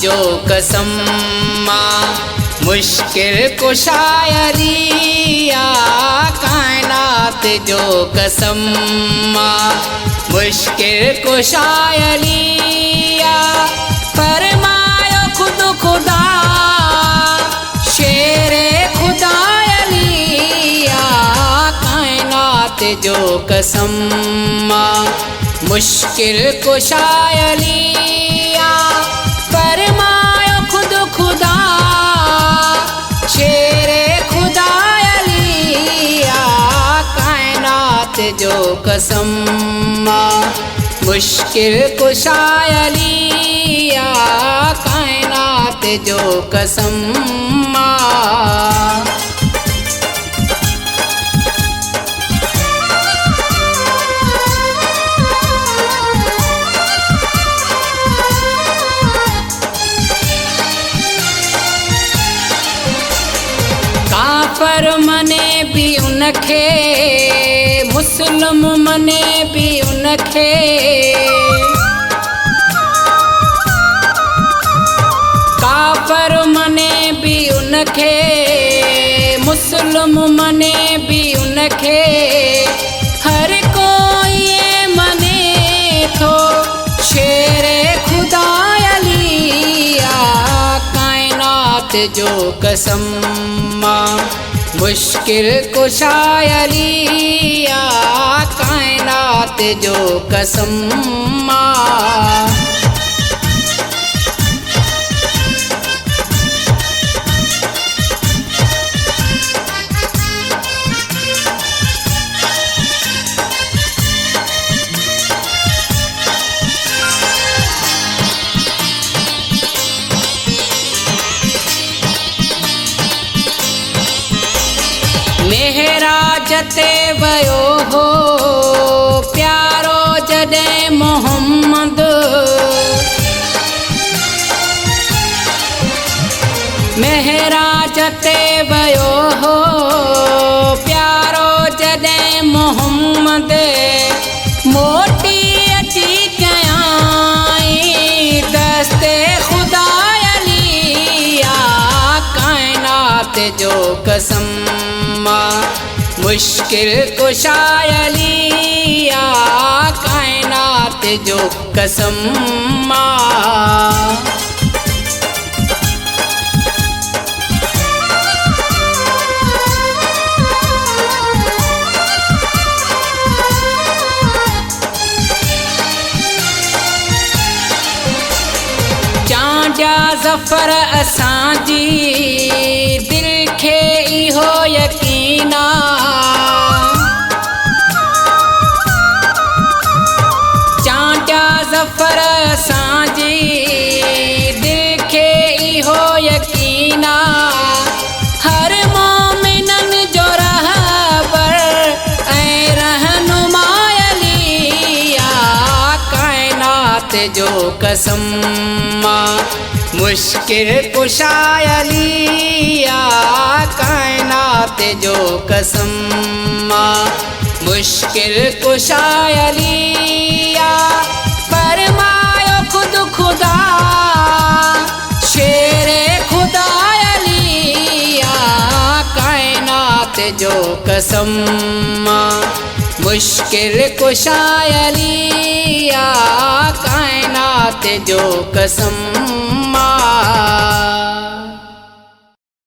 जो कसम मुश्किल कुशायलिया कायनात जो कसम मुश्किल कुशायलिया फरमायो खुद खुदा शेरे खुदायलिया कायनात जो कसम मुश्किल कुशायलिया फरमायो खुद खुदा शेरे खुदायलिया कायनात जो कसम मुश्किल कुशायलिया कायनात जो कसम काफर मने भी उनखे मुस्लिम मने भी उनखे काफर मने भी उनखे मुस्लिम मने भी उनखे हर कोई ये मने थो शेरे खुदायलिया कायनात जो कसम मुश्किल कुशायलिया कायनात जो कसम मेहराज ते वयो हो प्यारो जॾे मोहम्मद मेहराज ते वयो हो प्यारो जॾे मोहम्मद मोटी अची कयाई दस्ते खुदायलिया कायनात जो कसम मुश्किल कुशायलिया कायनात जो कसम चांडिया ज़फ़र असांजी दिल खे इहो यकीना चांडिया ज़फ़र असांजी दिल खे इहो यकीना हर मोमिनन जो रहबर ऐं रहनुमायलिया कायनात जो कसम मुश्किल कुशायलिया कायनात जो कसम मुश्किल कुशायलिया फरमायो खुद खुदा शेरे खुदायलिया कायनात जो कसम मुश्किल कुशायलिया कायनात जो कसम